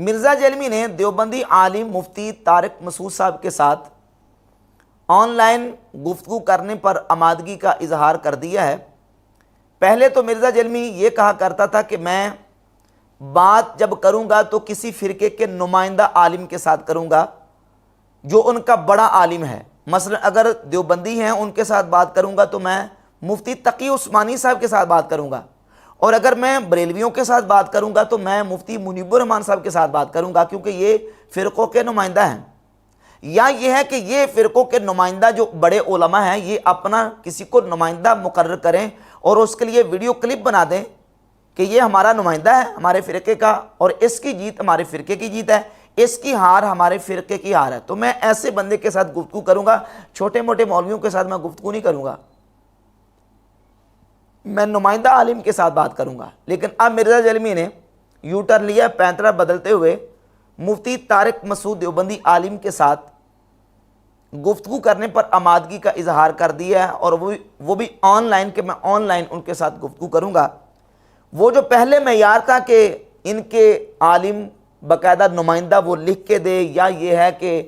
مرزا جیلمی نے دیوبندی عالم مفتی طارق مسعود صاحب کے ساتھ آن لائن گفتگو کرنے پر آمادگی کا اظہار کر دیا ہے۔ پہلے تو مرزا جیلمی یہ کہا کرتا تھا کہ میں بات جب کروں گا تو کسی فرقے کے نمائندہ عالم کے ساتھ کروں گا جو ان کا بڑا عالم ہے، مثلا اگر دیوبندی ہیں ان کے ساتھ بات کروں گا تو میں مفتی تقی عثمانی صاحب کے ساتھ بات کروں گا، اور اگر میں بریلویوں کے ساتھ بات کروں گا تو میں مفتی منیب الرحمان صاحب کے ساتھ بات کروں گا، کیونکہ یہ فرقوں کے نمائندہ ہیں۔ یا یہ ہے کہ یہ فرقوں کے نمائندہ جو بڑے علماء ہیں یہ اپنا کسی کو نمائندہ مقرر کریں اور اس کے لیے ویڈیو کلپ بنا دیں کہ یہ ہمارا نمائندہ ہے ہمارے فرقے کا، اور اس کی جیت ہمارے فرقے کی جیت ہے، اس کی ہار ہمارے فرقے کی ہار ہے۔ تو میں ایسے بندے کے ساتھ گفتگو کروں گا، چھوٹے موٹے مولویوں کے ساتھ میں گفتگو نہیں کروں گا، میں نمائندہ عالم کے ساتھ بات کروں گا۔ لیکن اب مرزا جیلمی نے یو ٹرن لیا، پینترا بدلتے ہوئے مفتی طارق مسعود دیوبندی عالم کے ساتھ گفتگو کرنے پر آمادگی کا اظہار کر دیا ہے، اور وہ بھی آن لائن، کہ میں آن لائن ان کے ساتھ گفتگو کروں گا۔ وہ جو پہلے معیار تھا کہ ان کے عالم باقاعدہ نمائندہ وہ لکھ کے دے یا یہ ہے کہ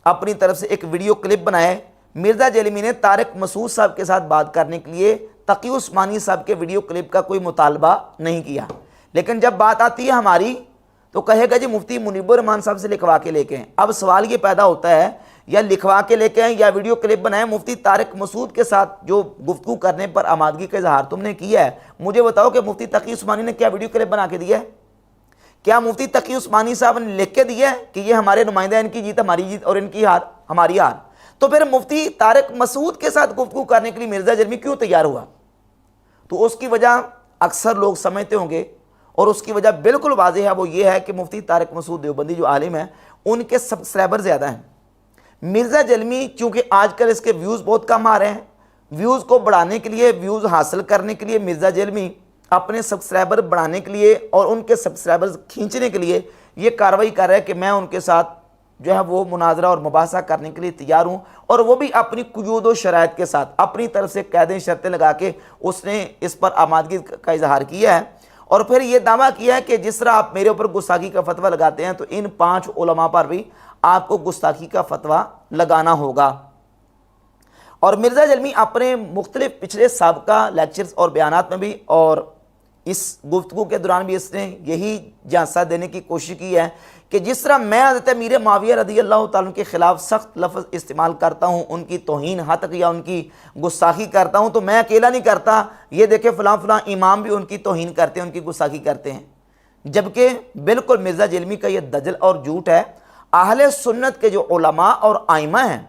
اپنی طرف سے ایک ویڈیو کلپ بنائے، مرزا جیلمی نے طارق مسعود صاحب کے ساتھ بات کرنے کے لیے تقی عثمانی صاحب کے ویڈیو کلپ کا کوئی مطالبہ نہیں کیا۔ لیکن جب بات آتی ہے ہماری تو کہے گا جی مفتی منیب الرحمان صاحب سے لکھوا کے لے کے ہیں۔ اب سوال یہ پیدا ہوتا ہے یا لکھوا کے لے کے ہیں یا ویڈیو کلپ بنائے، مفتی طارق مسعود کے ساتھ جو گفتگو کرنے پر آمادگی کا اظہار تم نے کیا ہے، مجھے بتاؤ کہ مفتی تقی عثمانی نے کیا ویڈیو کلپ بنا کے دیا ہے؟ کیا مفتی تقی عثمانی صاحب نے لکھ کے دیا ہے کہ یہ ہمارے نمائندہ، ان کی جیت ہماری جیت اور ان کی ہار ہماری ہار؟ تو پھر مفتی طارق مسعود کے ساتھ گفتگو کرنے کے لیے مرزا جیلمی کیوں تیار ہوا؟ تو اس کی وجہ اکثر لوگ سمجھتے ہوں گے، اور اس کی وجہ بالکل واضح ہے، وہ یہ ہے کہ مفتی طارق مسعود دیوبندی جو عالم ہیں ان کے سبسکرائبر زیادہ ہیں۔ مرزا جیلمی چونکہ آج کل اس کے ویوز بہت کم آ رہے ہیں، ویوز کو بڑھانے کے لیے، ویوز حاصل کرنے کے لیے مرزا جیلمی اپنے سبسکرائبر بڑھانے کے لیے اور ان کے سبسکرائبر کھینچنے کے لیے یہ کارروائی کر رہا ہے کہ میں ان کے ساتھ جو ہے وہ مناظرہ اور مباحثہ کرنے کے لیے تیار ہوں، اور وہ بھی اپنی قیود و شرائط کے ساتھ اپنی طرف سے قیدیں شرطیں لگا کے اس نے اس پر آمادگی کا اظہار کیا ہے، اور پھر یہ دعویٰ کیا ہے کہ جس طرح آپ میرے اوپر گستاخی کا فتویٰ لگاتے ہیں تو ان 5 علماء پر بھی آپ کو گستاخی کا فتویٰ لگانا ہوگا۔ اور مرزا جیلمی اپنے مختلف پچھلے سابقہ لیکچرز اور بیانات میں بھی اور اس گفتگو کے دوران بھی اس نے یہی جھانسا دینے کی کوشش کی ہے کہ جس طرح میں حضرت امیر معاویہ رضی اللہ تعالیٰ عنہ کے خلاف سخت لفظ استعمال کرتا ہوں، ان کی توہین حتق یا ان کی گستاخی کرتا ہوں، تو میں اکیلا نہیں کرتا، یہ دیکھیں فلاں فلاں امام بھی ان کی توہین کرتے ہیں، ان کی گستاخی کرتے ہیں، جبکہ بالکل مرزا جیلمی کا یہ دجل اور جھوٹ ہے۔ اہل سنت کے جو علماء اور ائمہ ہیں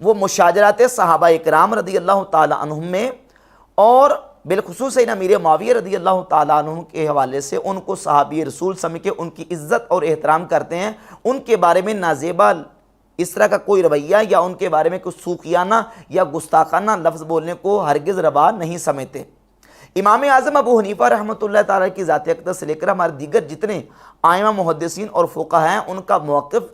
وہ مشاجرات صحابہ اکرام رضی اللہ تعالیٰ عنہم میں اور بالخصوص امیر معاویہ رضی اللہ تعالیٰ عنہ کے حوالے سے ان کو صحابی رسول سمجھ کے ان کی عزت اور احترام کرتے ہیں، ان کے بارے میں نازیبا اس طرح کا کوئی رویہ یا ان کے بارے میں کوئی سوکیانہ یا گستاخانہ لفظ بولنے کو ہرگز روا نہیں سمجھتے۔ امام اعظم ابو حنیفہ رحمۃ اللہ تعالیٰ کی ذات اقدس سے لے کر ہمارے دیگر جتنے ائمہ محدثین اور فقہاء ہیں ان کا موقف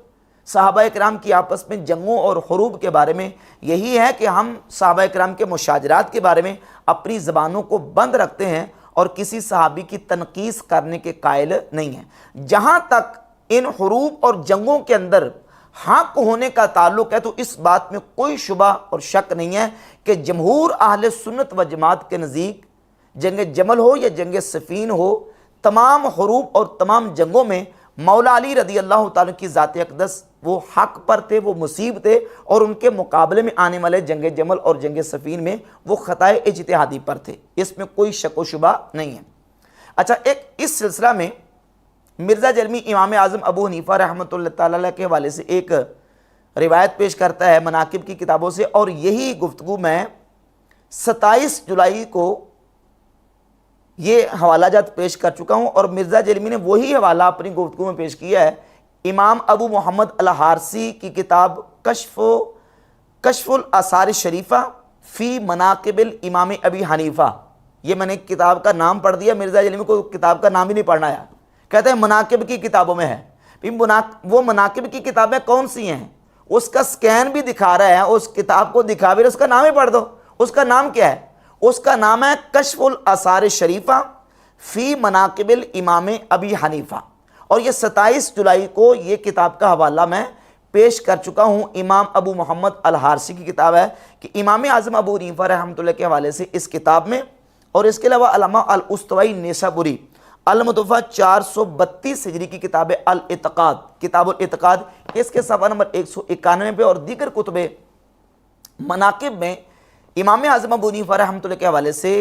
صحابہ اکرام کی آپس میں جنگوں اور حروب کے بارے میں یہی ہے کہ ہم صحابہ اکرام کے مشاجرات کے بارے میں اپنی زبانوں کو بند رکھتے ہیں اور کسی صحابی کی تنقیص کرنے کے قائل نہیں ہیں۔ جہاں تک ان حروب اور جنگوں کے اندر حق ہونے کا تعلق ہے تو اس بات میں کوئی شبہ اور شک نہیں ہے کہ جمہور اہل سنت و جماعت کے نزدیک جنگ جمل ہو یا جنگ صفین ہو، تمام حروب اور تمام جنگوں میں مولا علی رضی اللہ تعالیٰ کی ذات اقدس وہ حق پر تھے، وہ مصیب تھے، اور ان کے مقابلے میں آنے والے جنگ جمل اور جنگ صفین میں وہ خطائے اجتہادی پر تھے، اس میں کوئی شک و شبہ نہیں ہے۔ اچھا، ایک اس سلسلہ میں مرزا جیلمی امام اعظم ابو حنیفہ رحمۃ اللہ تعالیٰ کے حوالے سے ایک روایت پیش کرتا ہے مناقب کی کتابوں سے، اور یہی گفتگو میں 27 جولائی کو یہ حوالہ جات پیش کر چکا ہوں، اور مرزا جیلمی نے وہی حوالہ اپنی گفتگو میں پیش کیا ہے امام ابو محمد الحارثی کی کتاب کشف الآثار شریفہ فی مناقب الامام ابی حنیفہ۔ یہ میں نے کتاب کا نام پڑھ دیا، مرزا جیلمی کو کتاب کا نام ہی نہیں پڑھنا ہے، کہتے ہیں مناقب کی کتابوں میں ہے۔ وہ مناقب کی کتابیں کون سی ہیں؟ اس کا سکین بھی دکھا رہا ہے، اس کتاب کو دکھا بھی رہا ہے، اس کا نام ہی پڑھ دو۔ اس کا نام کیا ہے؟ اس کا نام ہے کشف الآثار شریفہ فی مناقب الامام ابی حنیفہ، اور یہ 27 جولائی کو یہ کتاب کا حوالہ میں پیش کر چکا ہوں۔ امام ابو محمد الحارثی کی کتاب ہے کہ امام اعظم ابو حنیفہ رحمۃ اللہ کے حوالے سے اس کتاب میں، اور اس کے علاوہ علامہ الاستوائی نیسابوری المتوفہ 432 ہجری کی کتاب الاعتقاد، کتاب الاعتقاد، اس کے صفحہ نمبر 191 پہ، اور دیگر کتب مناقب میں امام اعظم ابو حنیفہ رحمۃ اللہ کے حوالے سے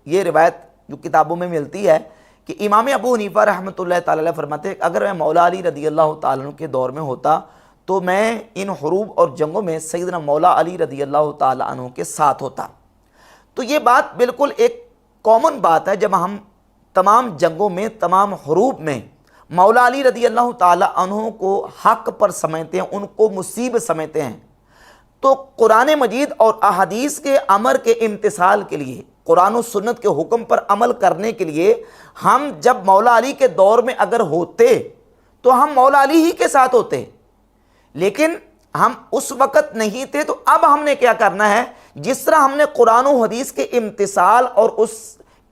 یہ روایت جو کتابوں میں ملتی ہے کہ امام ابو حنیفہ رحمۃ اللہ تعالی علیہ فرماتے ہیں کہ اگر میں مولا علی رضی اللہ تعالیٰ عنہ کے دور میں ہوتا تو میں ان حروب اور جنگوں میں سیدنا مولا علی رضی اللہ تعالیٰ عنہ کے ساتھ ہوتا۔ تو یہ بات بالکل ایک کامن بات ہے، جب ہم تمام جنگوں میں، تمام حروب میں مولا علی رضی اللہ تعالیٰ عنہ کو حق پر سمجھتے ہیں، ان کو مصیب سمجھتے ہیں، تو قرآن مجید اور احادیث کے امر کے امتثال کے لیے، قرآن و سنت کے حکم پر عمل کرنے کے لیے ہم جب مولا علی کے دور میں اگر ہوتے تو ہم مولا علی ہی کے ساتھ ہوتے، لیکن ہم اس وقت نہیں تھے۔ تو اب ہم نے کیا کرنا ہے؟ جس طرح ہم نے قرآن و حدیث کے امتثال اور اس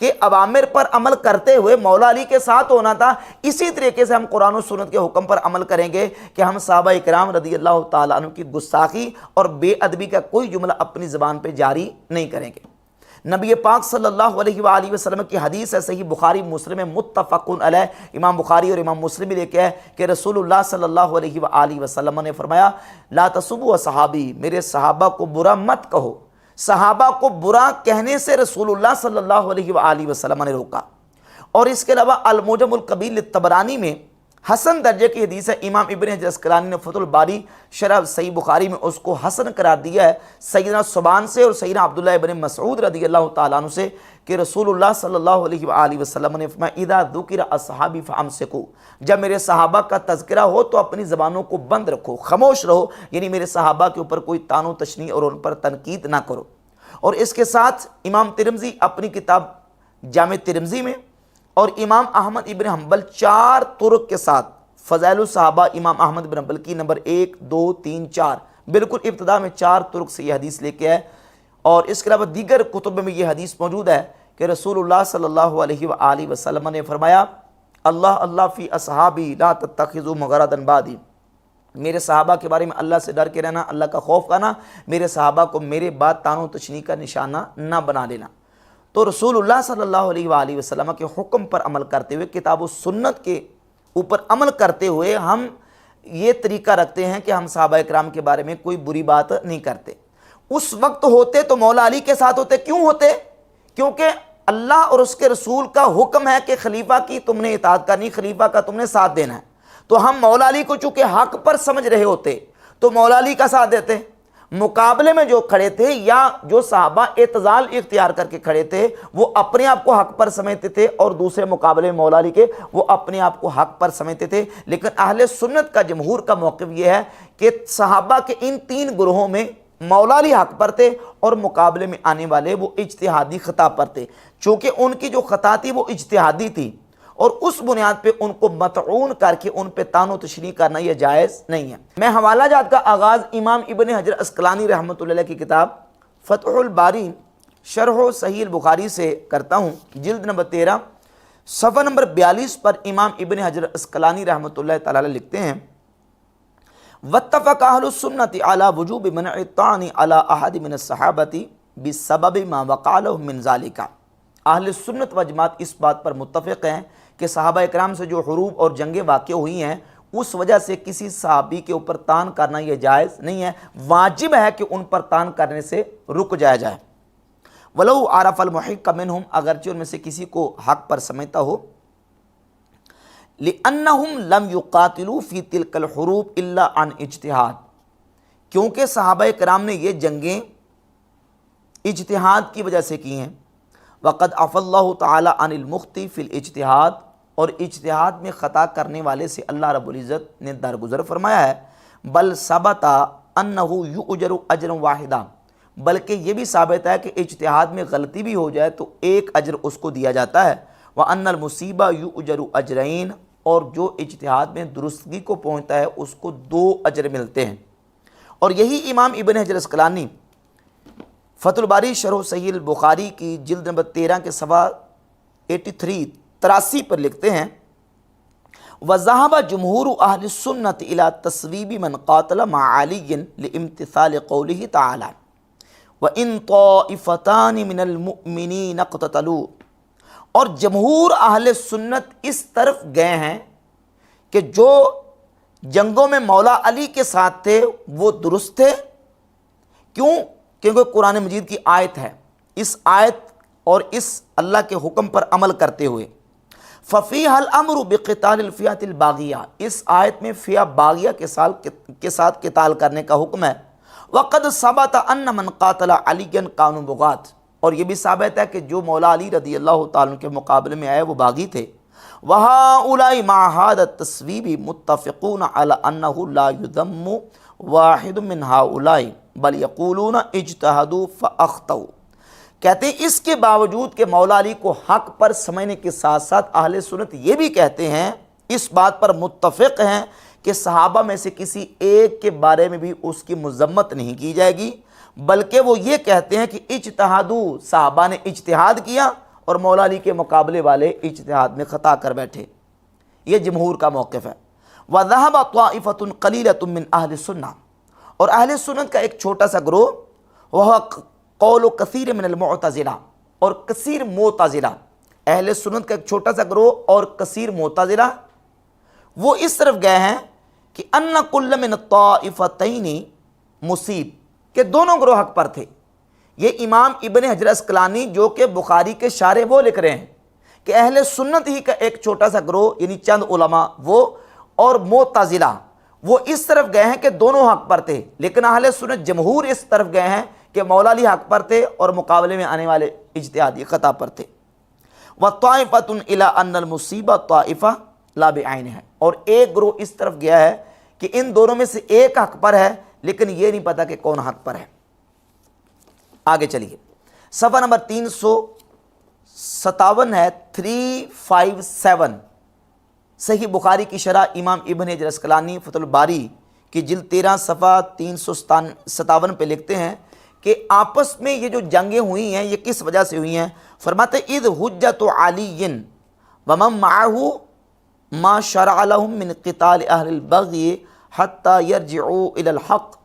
کے اوامر پر عمل کرتے ہوئے مولا علی کے ساتھ ہونا تھا، اسی طریقے سے ہم قرآن و سنت کے حکم پر عمل کریں گے کہ ہم صحابہ اکرام رضی اللہ تعالیٰ عنہ کی گستاخی اور بے ادبی کا کوئی جملہ اپنی زبان پہ جاری نہیں کریں گے۔ نبی پاک صلی اللہ علیہ وآلہ وسلم کی حدیث ہے، صحیح بخاری مسلم متفق علیہ، امام بخاری اور امام مسلم بھی لکھا ہے کہ رسول اللہ صلی اللہ علیہ وآلہ وسلم نے فرمایا، لا تسبوا اصحابی، میرے صحابہ کو برا مت کہو۔ صحابہ کو برا کہنے سے رسول اللہ صلی اللہ علیہ وآلہ وسلم نے روکا۔ اور اس کے علاوہ المعجم الکبیر للطبرانی میں حسن درجے کی حدیث ہے، امام ابن حجر اسقلانی نے فتح الباری شرح صحیح بخاری میں اس کو حسن قرار دیا ہے، سیدنا ثوبان سے اور سیدنا عبداللہ ابن مسعود رضی اللہ تعالیٰ عنہ سے کہ رسول اللہ صلی اللہ علیہ وآلہ وسلم نے فرمایا، اذا ذکر اصحابی فامسکوا، جب میرے صحابہ کا تذکرہ ہو تو اپنی زبانوں کو بند رکھو، خاموش رہو، یعنی میرے صحابہ کے اوپر کوئی طعن و تشنیع اور ان پر تنقید نہ کرو۔ اور اس کے ساتھ امام ترمذی اپنی کتاب جامع ترمذی میں اور امام احمد ابن حنبل 4 طرق کے ساتھ فضائل الصحابہ امام احمد ابن حنبل کی نمبر 1 2 3 4 بالکل ابتدا میں 4 طرق سے یہ حدیث لے کے ہے، اور اس کے علاوہ دیگر کتب میں یہ حدیث موجود ہے کہ رسول اللہ صلی اللہ علیہ وآلہ وسلم نے فرمایا، اللہ اللہ فی اصحابی لا تتخذوا مغرضا بعدی، میرے صحابہ کے بارے میں اللہ سے ڈر کے رہنا، اللہ کا خوف کرنا، میرے صحابہ کو میرے بعد طعن و تشنیع کا نشانہ نہ بنا لینا۔ تو رسول اللہ صلی اللہ علیہ وآلہ وسلم کے حکم پر عمل کرتے ہوئے، کتاب و سنت کے اوپر عمل کرتے ہوئے ہم یہ طریقہ رکھتے ہیں کہ ہم صحابہ اکرام کے بارے میں کوئی بری بات نہیں کرتے۔ اس وقت ہوتے تو مولا علی کے ساتھ ہوتے، کیوں ہوتے؟ کیونکہ اللہ اور اس کے رسول کا حکم ہے کہ خلیفہ کی تم نے اطاعت کرنی، خلیفہ کا تم نے ساتھ دینا ہے۔ تو ہم مولا علی کو چونکہ حق پر سمجھ رہے ہوتے تو مولا علی کا ساتھ دیتے۔ مقابلے میں جو کھڑے تھے یا جو صحابہ اعتزال اختیار کر کے کھڑے تھے وہ اپنے آپ کو حق پر سمجھتے تھے، اور دوسرے مقابلے میں مولا علی کے وہ اپنے آپ کو حق پر سمجھتے تھے۔ لیکن اہل سنت کا جمہور کا موقف یہ ہے کہ صحابہ کے ان 3 گروہوں میں مولا علی حق پر تھے اور مقابلے میں آنے والے وہ اجتہادی خطا پر تھے، چونکہ ان کی جو خطا تھی وہ اجتہادی تھی، اور اس بنیاد پہ ان کو مطعون کر کے ان پہ طعن و تشنیع کرنا یہ جائز نہیں ہے۔ میں حوالہ جات کا آغاز امام ابن حجر اسقلانی رحمۃ اللہ علیہ کی کتاب فتح الباری شرح صحیح البخاری سے کرتا ہوں، جلد نمبر 13 صفحہ نمبر 42 پر امام ابن حجر اسقلانی رحمۃ اللہ تعالی علیہ لکھتے ہیں، واتفق اہل السنت علی وجوب منع الطعن علی احد من الصحابۃ بسبب ما وقع لهم من ذلک۔ اہل سنت و جماعت اس بات پر متفق ہیں کہ صحابہ اکرام سے جو حروب اور جنگیں واقع ہوئی ہیں اس وجہ سے کسی صحابی کے اوپر طعن کرنا یہ جائز نہیں ہے، واجب ہے کہ ان پر طعن کرنے سے رک جایا جائے۔ ولو عرف المحق منہم، اگرچہ ان میں سے کسی کو حق پر سمجھتا ہو، لأنہم لم یقاتلوا فی تلک الحروب الا عن اجتہاد، کیونکہ صحابہ اکرام نے یہ جنگیں اجتہاد کی وجہ سے کی ہیں۔ وقد عفى اللہ تعالی عن المخطئ فی الاجتہاد، اور اجتہاد میں خطا کرنے والے سے اللہ رب العزت نے درگزر فرمایا ہے۔ بل ثبت انہ یؤجر اجرا واحدا، بلکہ یہ بھی ثابت ہے کہ اجتہاد میں غلطی بھی ہو جائے تو ایک اجر اس کو دیا جاتا ہے۔ وان المصیبہ یؤجر اجرین، اور جو اجتہاد میں درستگی کو پہنچتا ہے اس کو 2 اجر ملتے ہیں۔ اور یہی امام ابن حجر اسقلانی فتح الباری شرح صحیح البخاری کی جلد نمبر 13 کے صفحہ 83 پر لکھتے ہیں، وذهب جمهور اهل السنة الى تصویب من قاتل مع علي لامتثال قوله تعالى وان طائفتان من المؤمنین اقتتلوا، اور جمہور اہل سنت اس طرف گئے ہیں کہ جو جنگوں میں مولا علی کے ساتھ تھے وہ درست تھے۔ کیوں؟ کیونکہ قرآن مجید کی آیت ہے، اس آیت اور اس اللہ کے حکم پر عمل کرتے ہوئے فَفِيهَا الْأَمْرُ بِقِتَالِ الْفِئَةِ الْبَاغِيَةِ، اس آیت میں فئہ باغیہ کے ساتھ قتال کرنے کا حکم ہے۔ وَقَدْ ثَبَتَ أَنَّ مَنْ قَاتَلَ عَلِيًّا كَانُوا بُغَاة، اور یہ بھی ثابت ہے کہ جو مولا علی رضی اللہ تعالیٰ عنہ کے مقابلے میں آئے وہ باغی تھے۔ وَهَؤُلَاءِ مَعَ هَذَا التَّصْوِيبِ مُتَّفِقُونَ عَلَى أَنَّهُ لَا يُذَمُّ وَاحِدٌ مِّنْ هَؤُلَاءِ بَلْ يَقُولُونَ اجْتَهَدُوا فَأَخْطَئُوا، کہتے ہیں اس کے باوجود کہ مولا علی کو حق پر سمجھنے کے ساتھ ساتھ اہل سنت یہ بھی کہتے ہیں، اس بات پر متفق ہیں کہ صحابہ میں سے کسی ایک کے بارے میں بھی اس کی مذمت نہیں کی جائے گی، بلکہ وہ یہ کہتے ہیں کہ اجتہادو، صحابہ نے اجتہاد کیا اور مولا علی کے مقابلے والے اجتہاد میں خطا کر بیٹھے۔ یہ جمہور کا موقف ہے۔ وَذَهَبَ طَائِفَةٌ قَلِيلَةٌ مِّنْ أَهْلِ السُّنَّةِ، اور اہل سنت کا ایک چھوٹا سا گروہ، وہ قول کثیر من المعتزلہ، اور کثیر معتزلہ، اہل سنت کا ایک چھوٹا سا گروہ اور کثیر معتزلہ، وہ اس طرف گئے ہیں کہ ان کل من الطائفتین مصیب، کہ دونوں گروہ حق پر تھے۔ یہ امام ابن حجر عسقلانی جو کہ بخاری کے شارح وہ لکھ رہے ہیں کہ اہل سنت ہی کا ایک چھوٹا سا گروہ یعنی چند علماء وہ اور معتزلہ وہ اس طرف گئے ہیں کہ دونوں حق پر تھے، لیکن اہل سنت جمہور اس طرف گئے ہیں کہ مولا علی حق پر تھے اور مقابلے میں آنے والے اجتہادی خطا پر تھے۔ وَطَائِفَةٌ إِلَىٰ أَنَّ الْمُصِيبَةَ طَائِفَةٌ لَا بِعَيْنِهَا، اور ایک گروہ اس طرف گیا ہے کہ ان دونوں میں سے ایک حق پر ہے لیکن یہ نہیں پتا کہ کون حق پر ہے۔ آگے چلیے، صفحہ نمبر 357 ہے، 357، صحیح بخاری کی شرح امام ابن حجر عسقلانی فتح الباری کی جلد 13 صفحہ 357 پہ لکھتے ہیں کہ آپس میں یہ جو جنگیں ہوئی ہیں یہ کس وجہ سے ہوئی ہیں؟ فرماتے اذ حجت علی ومن معه ما شرع لهم من قتال اہل البغی حتی یرجعوا الى الحق،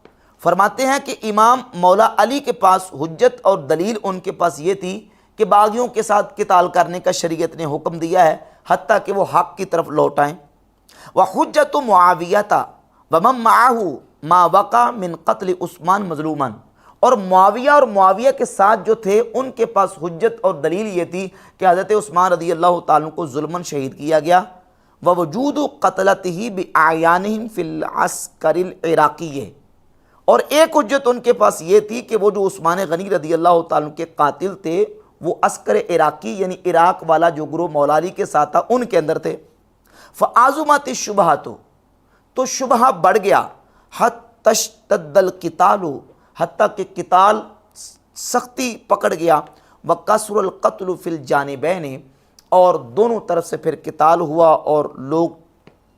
فرماتے ہیں کہ امام مولا علی کے پاس حجت اور دلیل ان کے پاس یہ تھی کہ باغیوں کے ساتھ قتال کرنے کا شریعت نے حکم دیا ہے حتیٰ کہ وہ حق کی طرف لوٹ آئیں۔ وحجت معاویہ ومن معه ما وقع من قتل عثمان مظلوما، اور معاویہ کے ساتھ جو تھے ان کے پاس حجت اور دلیل یہ تھی کہ حضرت عثمان رضی اللہ تعالیٰ عنہ کو ظلماً شہید کیا گیا۔ ووجود قتلته بأعیانہم فی العسکر العراقی، اور ایک حجت ان کے پاس یہ تھی کہ وہ جو عثمان غنی رضی اللہ تعالیٰ عنہ کے قاتل تھے وہ عسکر عراقی یعنی عراق والا جو گروہ مولا علی کے ساتھ تھا ان کے اندر تھے۔ فعظمت الشبہات، تو شبہ بڑھ گیا، حتی اشتد القتال، حتیٰ کہ قتال سختی پکڑ گیا، وکثر القتل فی الجانبین، اور دونوں طرف سے پھر قتال ہوا اور لوگ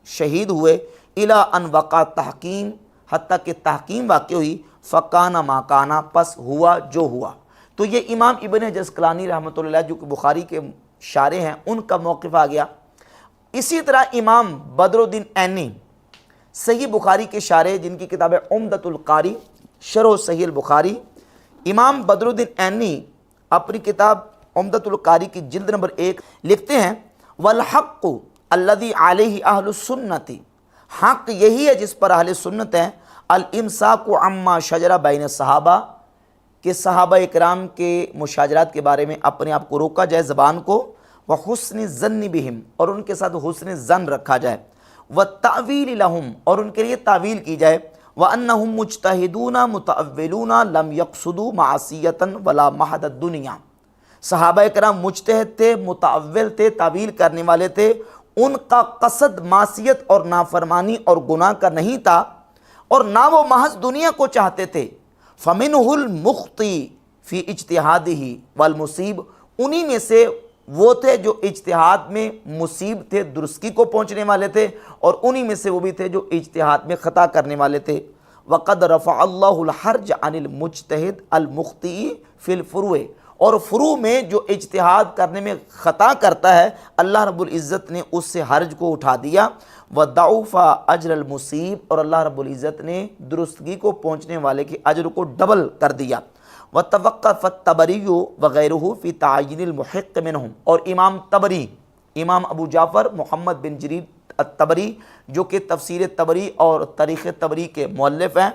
شہید ہوئے، الی ان وقع تحکیم، حتیٰ کہ تحکیم واقع ہوئی، فکان ما کانا، پس ہوا جو ہوا۔ تو یہ امام ابن حجر عسقلانی رحمۃ اللہ جو کہ بخاری کے شارح ہیں ان کا موقف آ گیا۔ اسی طرح امام بدر الدین عینی صحیح بخاری کے شارح جن کی کتاب ہے عمدۃ القاری شرح صحیح البخاری، امام بدر الدین عینی اپنی کتاب عمدۃ القاری کی جلد نمبر 1 لکھتے ہیں والحق الذی علیہ اہل السنت، حق یہی ہے جس پر اہل سنت ہیں، الامساک عما شجر بین الصحابہ، کہ صحابہ اکرام کے مشاجرات کے بارے میں اپنے آپ کو روکا جائے زبان کو، وحسن الظن بہم، اور ان کے ساتھ حسن ظن رکھا جائے، والتأویل لہم، اور ان کے لیے تعویل کی جائے، وَأَنَّهُمْ مُجْتَہِدُونَ مُتَأَوِّلُونَ لَمْ يَقْصُدُوا مَعَصِيَّةً وَلَا مَحَدَ الدُّنْيَا، صحابہ اکرام مجتہد تھے، متأول تھے، تعویل کرنے والے تھے، ان کا قصد معصیت اور نافرمانی اور گناہ کا نہیں تھا اور نہ وہ محض دنیا کو چاہتے تھے۔ فَمِنْهُ الْمُخْطِي فِي اجتہادِهِ وَالْمُصِیب، انہی میں سے وہ تھے جو اجتہاد میں مصیب تھے، درستی کو پہنچنے والے تھے، اور انہی میں سے وہ بھی تھے جو اجتہاد میں خطا کرنے والے تھے۔ وَقَدْ رَفَعَ اللَّهُ الْحَرْجَ عَنِ الْمُجْتَہِدِ الْمُخْطِئِ فِي الْفُرُوعِ، اور فروع میں جو اجتہاد کرنے میں خطا کرتا ہے اللہ رب العزت نے اس سے حرج کو اٹھا دیا، وَضَعُفَ أَجْرَ الْمُصِيبِ، اور اللہ رب العزت نے درستگی کو پہنچنے والے کے اجر کو ڈبل کر دیا۔ وَتَوَقَّفَ الطَّبَرِيُّ وَغَيْرُهُ فِي تَعْيِينِ الْمُحِقِّ مِنْهُمْ، اور امام طبری، امام ابو جعفر محمد بن جریر الطبری جو کہ تفسیر طبری اور تاریخ طبری کے مؤلف ہیں،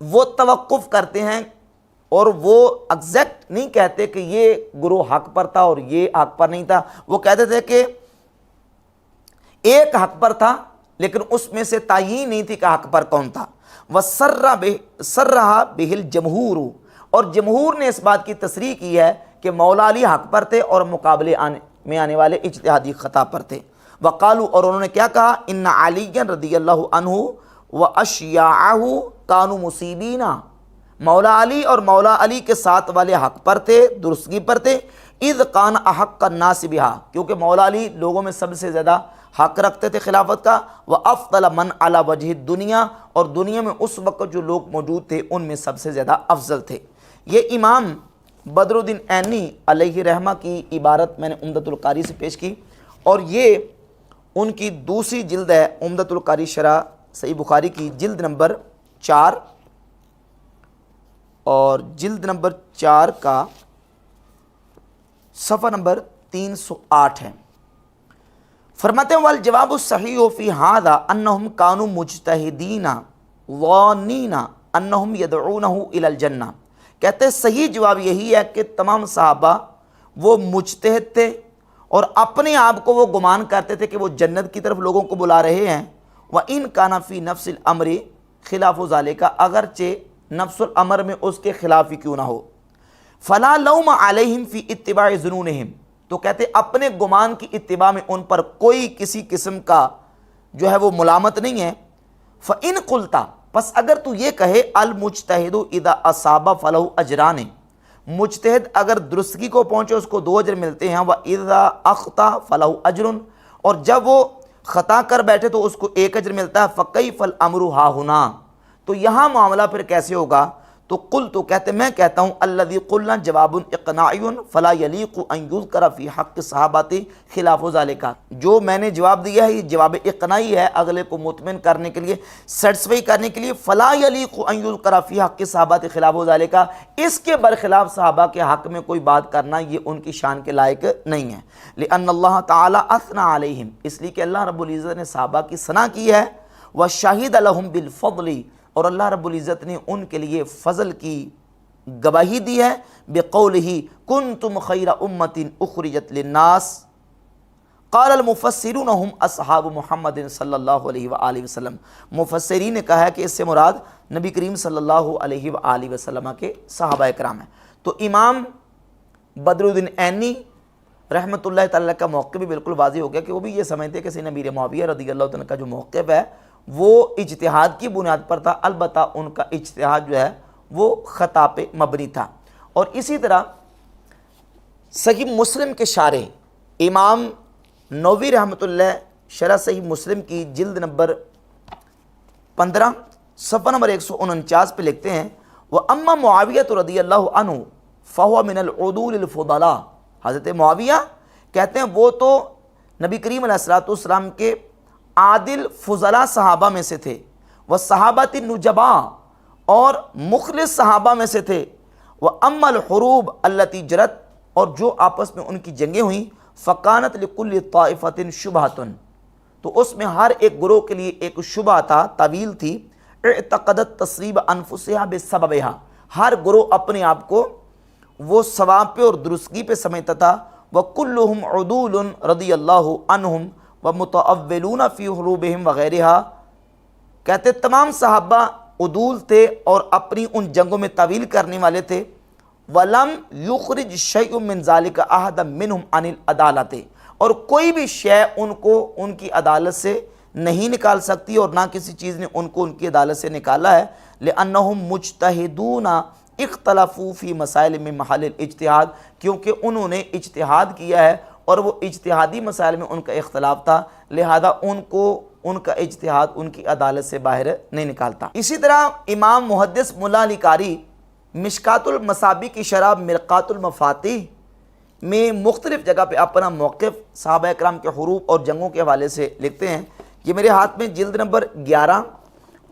وہ توقف کرتے ہیں اور وہ ایگزیکٹ نہیں کہتے کہ یہ گروہ حق پر تھا اور یہ حق پر نہیں تھا، وہ کہتے تھے کہ ایک حق پر تھا لیکن اس میں سے تعیین نہیں تھی کہ حق پر کون تھا۔ وَسَرَّحَ بِهِ الْجَمْهُورُ، اور جمہور نے اس بات کی تصریح کی ہے کہ مولا علی حق پر تھے اور مقابلے میں آنے والے اجتہادی خطا پر تھے۔ وقالو، اور انہوں نے کیا کہا، ان علی رضی اللہ عنہ واشیاعہ کانوا مصیبین، مولا علی اور مولا علی کے ساتھ والے حق پر تھے، درستگی پر تھے، اذ کان احق الناس بہا، کیونکہ مولا علی لوگوں میں سب سے زیادہ حق رکھتے تھے خلافت کا، وافضل من علی وجہ الدنیا، اور دنیا میں اس وقت جو لوگ موجود تھے ان میں سب سے زیادہ افضل تھے۔ یہ امام بدر الدین عینی علیہ رحمہ کی عبارت میں نے عمدۃ القاری سے پیش کی، اور یہ ان کی دوسری جلد ہے عمدۃ القاری شرح صحیح بخاری کی، جلد نمبر 4، اور جلد نمبر 4 کا صفحہ نمبر 308 ہے۔ فرماتے ہیں والجواب الصحیح فی ھذا انہم کانوا مجتہدین ظانین انہم یدعونہ الی الجنہ، کہتے ہیں صحیح جواب یہی ہے کہ تمام صحابہ وہ مجتہد تھے اور اپنے آپ کو وہ گمان کرتے تھے کہ وہ جنت کی طرف لوگوں کو بلا رہے ہیں۔ وَإِن كَانَ فِي نَفْسِ الْأَمْرِ خِلَافُ ذَلِكَ، اگرچہ نفس الامر میں اس کے خلاف ہی کیوں نہ ہو۔ فَلَا لَوْمَ عَلَيْهِمْ فِي اتِّبَاعِ ظُنُونِهِمْ، تو کہتے اپنے گمان کی اتباع میں ان پر کوئی کسی قسم کا جو ہے وہ ملامت نہیں ہے۔ فَإِن قُلْتَ، پس اگر تو یہ کہے المجتہد اذا اصاب فلہ اجران، مجتہد اگر درستگی کو پہنچے اس کو 2 اجر ملتے ہیں، واذا اخطا فلہ اجر، اور جب وہ خطا کر بیٹھے تو اس کو 1 اجر ملتا ہے، فکیف الامر ہا ہنا، تو یہاں معاملہ پھر کیسے ہوگا؟ تو قل، تو کہتے میں کہتا ہوں الذی قلنا جواب اقناعی فلا یلیق ان یذکر فی حق صحابہ خلاف ذلک، جو میں نے جواب دیا ہے یہ جواب اقناعی ہے اگلے کو مطمئن کرنے کے لیے، سیٹسفائی کرنے کے لیے، فلا یلیق ان یذکر فی حق صحابہ خلاف ذلک، اس کے برخلاف صحابہ کے حق میں کوئی بات کرنا یہ ان کی شان کے لائق نہیں ہے۔ لأن اللہ تعالی اثنى علیہم، اس لیے کہ اللہ رب العزت نے صحابہ کی ثنا کی ہے، وشہد لہم بالفضل، اور اللہ رب العزت نے ان کے لیے فضل کی گواہی دی ہے، بقولہ کنتم خیر امت اخرجت للناس، قال المفسرون ہم اصحاب محمد صلی اللہ علیہ وآلہ وسلم، مفسرین نے کہا ہے کہ اس سے مراد نبی کریم صلی اللہ علیہ وآلہ وسلم کے صحابہ کرام ہیں۔ تو امام بدر الدین عینی رحمۃ اللہ تعالیٰ کا موقع بھی بالکل واضح ہو گیا کہ وہ بھی یہ سمجھتے کہ سیدنا امیر معاویہ رضی اللہ تعالیٰ کا جو موقف ہے وہ اجتہاد کی بنیاد پر تھا، البتہ ان کا اجتہاد جو ہے وہ خطا پہ مبنی تھا۔ اور اسی طرح صحیح مسلم کے شارح امام نووی رحمۃ اللہ شرح صحیح مسلم کی جلد نمبر 15 صفحہ نمبر 149 پہ لکھتے ہیں وَأَمَّا مُعَاوِيَةُ رضی اللہ عنہ فَهُوَ مِنَ الْعُدُولِ الْفُضَلَاءِ، حضرت معاویہ کہتے ہیں وہ تو نبی کریم علیہ السلام کے عادل فضلاء صحابہ میں سے تھے، وصحابۃ النجباء، اور مخلص صحابہ میں سے تھے، وَأَمَّا الْحُرُوبُ الَّتِي جَرَتْ، اور جو آپس میں ان کی جنگیں ہوئیں، فَكَانَتْ لِكُلِّ طَائِفَةٍ شُبْهَةٌ، تو اس میں ہر ایک گروہ کے لیے ایک شبہ تھا، تعویل تھی، اعتقدت تصریب انفسها بسببها، ہر گروہ اپنے آپ کو وہ ثواب پہ اور درستگی پہ سمجھتا تھا، وَكُلُّهُمْ عُدُولٌ رضی اللہ عنہم وَمُتَأَوِّلُونَ فِي حُرُوبِهِمْ وغیرها، کہتے تمام صحابہ عدول تھے اور اپنی ان جنگوں میں تعویل کرنے والے تھے، وَلَمْ يُخْرِجْ شَيْءٌ مِّن ذَلِكَ أَحَدًا مِّنْهُمْ عَنِ الْعَدَالَةِ، اور کوئی بھی شے ان کو ان کی عدالت سے نہیں نکال سکتی اور نہ کسی چیز نے ان کو ان کی عدالت سے نکالا ہے، لِأَنَّهُمْ مُجْتَهِدُونَ اختلفوا فی مسائل میں محل الاجتہاد، کیونکہ انہوں نے اجتہاد کیا ہے اور وہ اجتہادی مسائل میں ان کا اختلاف تھا، لہذا ان کو ان کا اجتہاد ان کی عدالت سے باہر نہیں نکالتا۔ اسی طرح امام محدث ملا علی قاری مشکات المصابیح کی شرح مرقات المفاتیح میں مختلف جگہ پہ اپنا موقف صحابہ اکرام کے حروب اور جنگوں کے حوالے سے لکھتے ہیں۔ یہ میرے ہاتھ میں جلد نمبر 11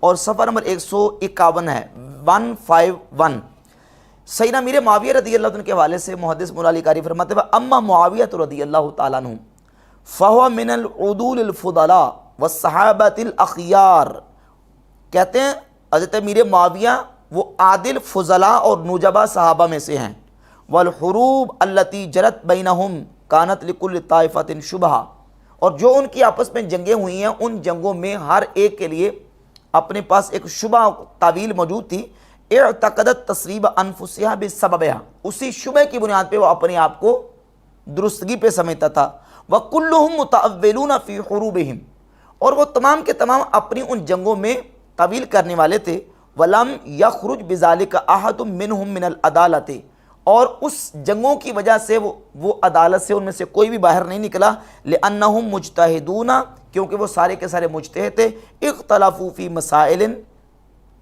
اور صفحہ نمبر 151 ہے، 151۔ سیدنا امیر معاویہ رضی اللہ عنہ کے حوالے سے محدث مولا علی قاری فرماتے ہیں اما معاویہ رضی اللہ تعالیٰ عنہ فہو من العدول الفضلاء والصحابۃ الاخیار، کہتے ہیں حضرت امیر معاویہ وہ عادل فضلاء اور نجبا صحابہ میں سے ہیں۔ والحروب التي جرت بینہم کانت لکل طائفۃ شبہا، اور جو ان کی آپس میں جنگیں ہوئی ہیں ان جنگوں میں ہر ایک کے لیے اپنے پاس ایک شبہ تعویل موجود تھی۔ اعتقدت تصریب انفسها بسببها، اسی شبہ کی بنیاد پہ وہ اپنے آپ کو درستگی پہ سمجھتا تھا۔ وَكُلُّهُمْ مُتَأَوِّلُونَ فِي حُرُوبِهِمْ، اور وہ تمام کے تمام اپنی ان جنگوں میں تعویل کرنے والے تھے۔ وَلَمْ يَخْرُجْ بِذَلِكَ أَحَدٌ مِّنْهُمْ مِنَ الْعَدَالَةِ، اور اس جنگوں کی وجہ سے وہ عدالت سے ان میں سے کوئی بھی باہر نہیں نکلا۔ لِأَنَّهُمْ مُجْتَهِدُونَ، کیونکہ وہ سارے کے سارے مجتہد تھے۔ اختلافوا فی مسائل،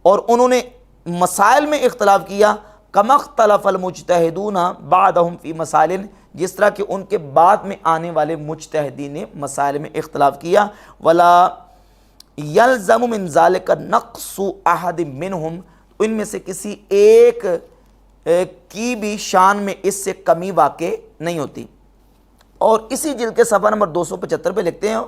اور انہوں نے مسائل میں اختلاف کیا۔ کما اختلف المجتہدون بعدہم فی مسائل، جس طرح کہ ان کے بعد میں آنے والے مجتہدین نے مسائل میں اختلاف کیا۔ ولا یلزم من ذلک نقص احد منہم، ان میں سے کسی ایک کی بھی شان میں اس سے کمی واقع نہیں ہوتی۔ اور اسی جلد کے صفحہ نمبر 275 پہ لکھتے ہیں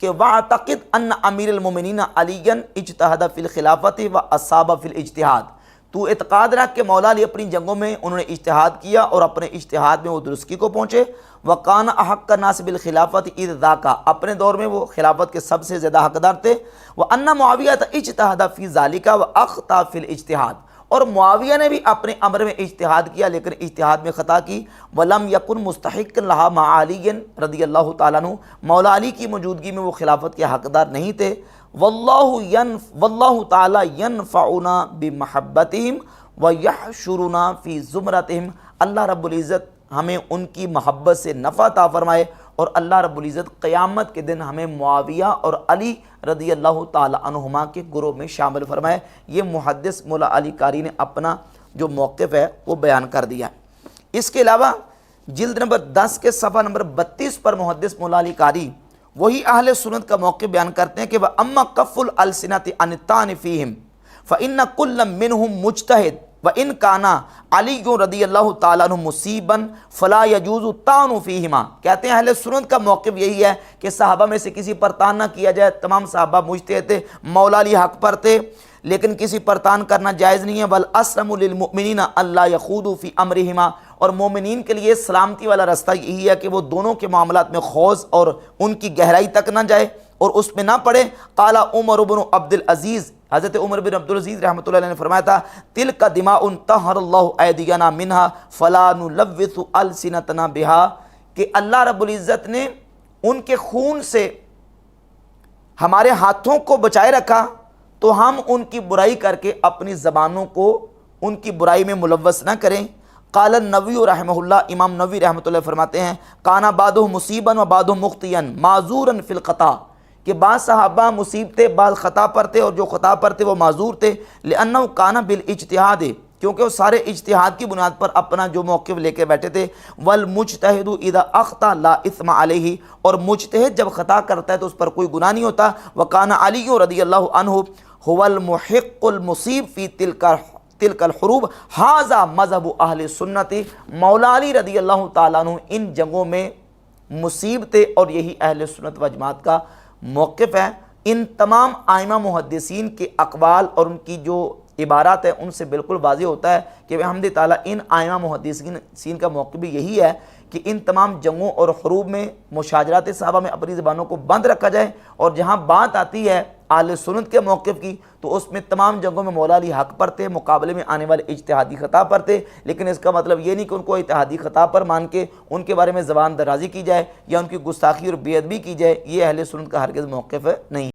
کہ وَاعْتَقِدْ أَنَّ أَمِيرَ الْمُؤْمِنِينَ عَلِيًّا اجْتَهَدَ فِي الْخِلَافَةِ وَأَصَابَ فِي الْاجْتِهَادِ، تو اعتقاد رکھ کہ مولا علی اپنی جنگوں میں انہوں نے اجتہاد کیا اور اپنے اجتہاد میں وہ درستگی کو پہنچے۔ وَقَانَ أَحَقَّ النَّاسِ بِالْخِلَافَةِ إِذْ ذَاكَ، اپنے دور میں وہ خلافت کے سب سے زیادہ حقدار تھے۔ وَأَنَّ مُعَاوِيَةَ اجْتَهَدَ فِي ذَلِكَ وَأَخْطَأَ فِي الْاجْتِهَادِ، اور معاویہ نے بھی اپنے امر میں اجتہاد کیا لیکن اجتہاد میں خطا کی۔ وَلَمْ يَكُنْ مُسْتَحِقًّا لَهَا مَعَ عَلِيٍّ رضی اللہ تعالیٰ عنہ، مولا علی کی موجودگی میں وہ خلافت کے حقدار نہیں تھے۔ واللہ تعالیٰ ينفعنا بمحبتہم ویحشرنا فی زمرتہم، اللہ رب العزت ہمیں ان کی محبت سے نفع عطا فرمائے، اور اللہ رب العزت قیامت کے دن ہمیں معاویہ اور علی رضی اللہ تعالی عنہما کے گروہ میں شامل فرمائے۔ یہ محدث مولا علی قاری نے اپنا جو موقف ہے وہ بیان کر دیا۔ اس کے علاوہ جلد نمبر 10 کے صفحہ نمبر 32 پر محدث مولا علی قاری وہی اہل سنت کا موقف بیان کرتے ہیں کہ وَأَمَّا كَفُّ الْأَلْسِنَةِ عَنِ الطَّعْنِ فِيهِمْ فَإِنَّ كُلًّا مِّنْهُمْ مُجْتَهِدٌ وَإِنْ كَانَ عَلِيٌّ رضی اللہ تعالیٰ عنہ مُصِيبًا فَلَا يَجُوزُ الطَّعْنُ فِيهِمَا، کہتے ہیں اہل سنت کا موقف یہی ہے کہ صحابہ میں سے کسی پر طعن نہ کیا جائے، تمام صحابہ مجتہد تھے، مولا علی حق پر تھے، لیکن کسی پر طعن کرنا جائز نہیں ہے۔ وَالْأَسْلَمُ لِلْمُؤْمِنِينَ أَلَّا يَخُوضُوا فِي أَمْرِهِمَا، اور مومنین کے لیے سلامتی والا راستہ یہی ہے کہ وہ دونوں کے معاملات میں خوض اور ان کی گہرائی تک نہ جائے اور اس میں نہ پڑے۔ قال عمر بن عبد العزیز، حضرت عمر بن عبد العزیز رحمۃ اللہ علیہ نے فرمایا تھا تلک دماء طہر اللہ ایدینا منہا فلا نلوث السنتنا بہا، کہ اللہ رب العزت نے ان کے خون سے ہمارے ہاتھوں کو بچائے رکھا تو ہم ان کی برائی کر کے اپنی زبانوں کو ان کی برائی میں ملوث نہ کریں۔ قال النووی رحمہ اللہ، امام نووی رحمۃ اللہ فرماتے ہیں کانا بعضهم مصیبا و بعضهم مخطئا معذورا فی الخطا، کہ بعض صحابہ مصیب تھے، بعض خطا پر تھے، اور جو خطا پر تھے وہ معذور تھے۔ لأنہ کان بالاجتہاد، کیونکہ وہ سارے اجتہاد کی بنیاد پر اپنا جو موقف لے کے بیٹھے تھے۔ والمجتہد اذا اخطا لا اثم علیہ، اور مجتہد جب خطا کرتا ہے تو اس پر کوئی گناہ نہیں ہوتا۔ وکان علی رضی اللہ عنہ هو المحق المصیب فی تلک الحروب ھذا مذہب اہل سنت، مولا علی رضی اللہ تعالیٰ عنہ ان جنگوں میں مصیب تھے اور یہی اہل سنت و جماعت کا موقف ہے۔ ان تمام ائمہ محدثین کے اقوال اور ان کی جو عبارات ہیں ان سے بالکل واضح ہوتا ہے کہ بحمد تعالیٰ ان ائمہ محدثین کا موقف بھی یہی ہے کہ ان تمام جنگوں اور حروب میں مشاجرات صحابہ میں اپنی زبانوں کو بند رکھا جائے، اور جہاں بات آتی ہے اہل سنت کے موقف کی تو اس میں تمام جنگوں میں مولا علی حق پر تھے، مقابلے میں آنے والے اجتہادی خطا پر تھے، لیکن اس کا مطلب یہ نہیں کہ ان کو اجتہادی خطا پر مان کے ان کے بارے میں زبان درازی کی جائے یا ان کی گستاخی اور بے ادبی کی جائے، یہ اہل سنت کا ہرگز موقف نہیں۔